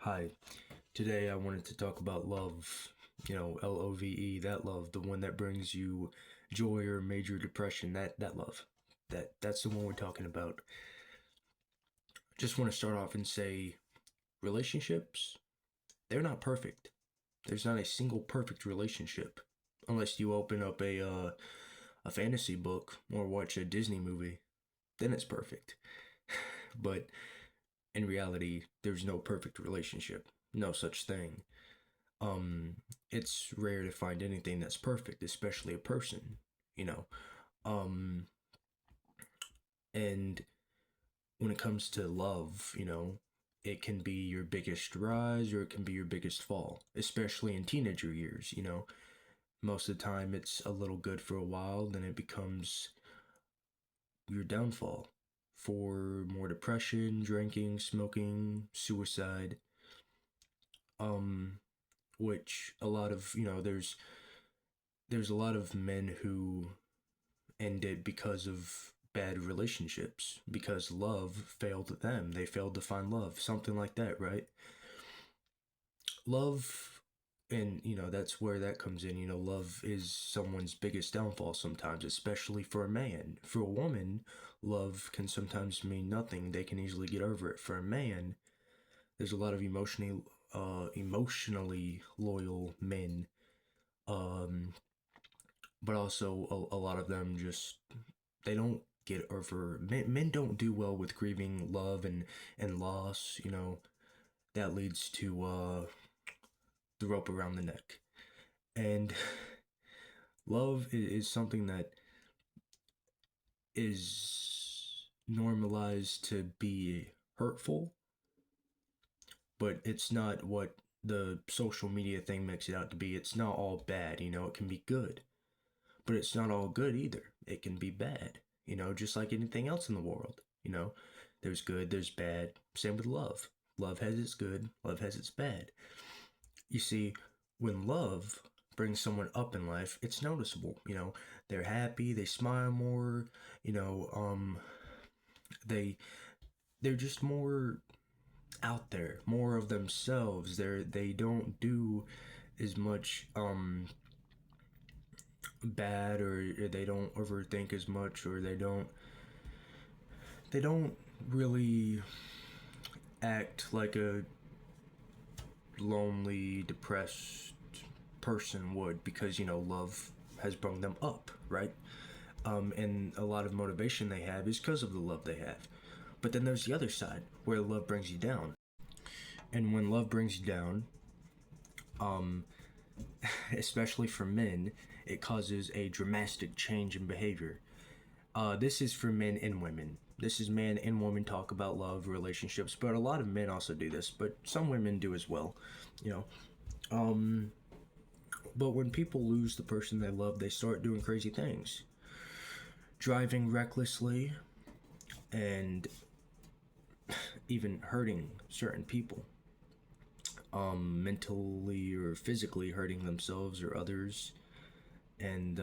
Hi, today I wanted to talk about love. Love, that love, the one that brings you joy or major depression, that love. That's the one we're talking about. Just want to start off and say relationships, they're not perfect. There's not a single perfect relationship unless you open up a fantasy book or watch a Disney movie, then it's perfect. But in reality, there's no perfect relationship. No such thing. um it's rare to find anything that's perfect, especially a person, you know. um and when it comes to love, it can be your biggest rise or it can be your biggest fall, especially in teenager years. Most of the time it's a little good for a while, then it becomes your downfall for more depression, drinking, smoking, suicide. um which a lot of, there's a lot of men who ended because of bad relationships, because love failed them. They failed to find love, something like that, right? Love, and that's where that comes in. Love is someone's biggest downfall sometimes, especially for a man. For a woman, love can sometimes mean nothing. They can easily get over it. For a man, there's a lot of emotionally loyal men. Um, but also a lot of them just, they don't get over, men don't do well with grieving love and loss. That leads to the rope around the neck. And love is something that is normalized to be hurtful, but it's not what the social media thing makes it out to be. It's not all bad. It can be good, but it's not all good either. It can be bad, just like anything else in the world. There's good, there's bad. Same with love. Love has its good, love has its bad. You see, when love brings someone up in life, it's noticeable. They're happy, they smile more, you know, um, they they're just more out there, more of themselves. They don't do as much bad, or they don't overthink as much, or they don't really act like a lonely, depressed person would, because love has brought them up, right? And a lot of motivation they have is because of the love they have. But then there's the other side where love brings you down, and when love brings you down, um, especially for men, it causes a dramatic change in behavior. This is for men and women. This is man and woman talk about love, relationships, but a lot of men also do this, but some women do as well, you know. Um, but when people lose the person they love, they start doing crazy things, driving recklessly, and even hurting certain people, mentally or physically hurting themselves or others. And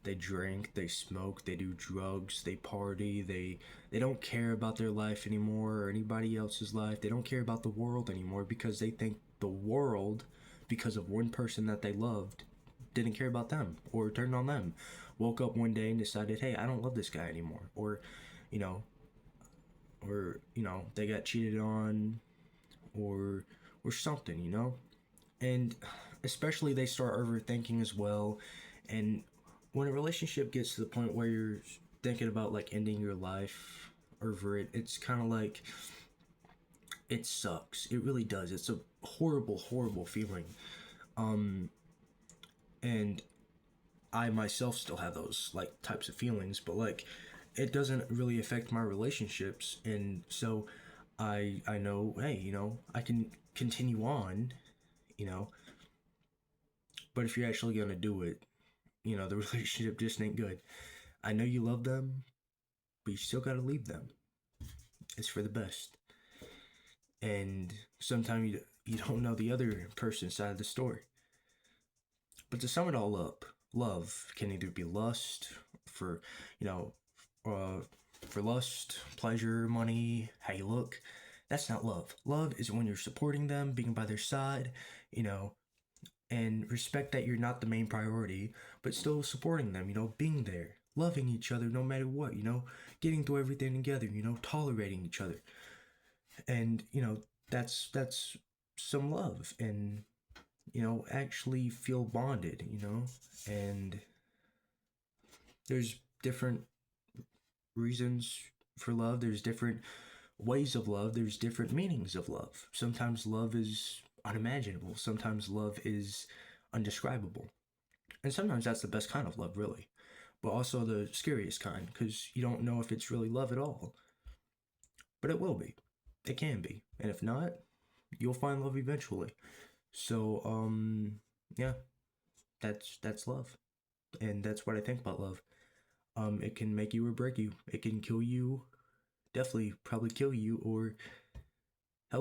they drink, they smoke, they do drugs, they party, they don't care about their life anymore or anybody else's life. They don't care about the world anymore because they think the world, because of one person that they loved, didn't care about them or turned on them. Woke up one day and decided, hey, I don't love this guy anymore. You know, or they got cheated on, or something. And especially they start overthinking as well. And when a relationship gets to the point where you're thinking about like ending your life over it, it's kind of like, it sucks. It really does. It's a horrible, horrible feeling. um and I myself still have those like types of feelings, but like, it doesn't really affect my relationships. And so I know, hey, I can continue on, you know but if you're actually gonna do it, the relationship just ain't good. I know you love them, but you still gotta leave them. It's for the best. And sometimes you don't know the other person's side of the story. But to sum it all up, love can either be lust for, you know, uh, for lust, pleasure, money, how you look. That's not love. Love is when you're supporting them, being by their side, you know, and respect that you're not the main priority, but still supporting them, being there, loving each other no matter what, getting through everything together, tolerating each other. And, that's some love, and, actually feel bonded, and there's different reasons for love, there's different ways of love, there's different meanings of love. Sometimes love is unimaginable, sometimes love is undescribable. And sometimes that's the best kind of love, really. But also the scariest kind, because you don't know if it's really love at all. But it will be. It can be. And if not, you'll find love eventually. So, yeah, that's love. And that's what I think about love. It can make you or break you. It can kill you, definitely probably kill you, or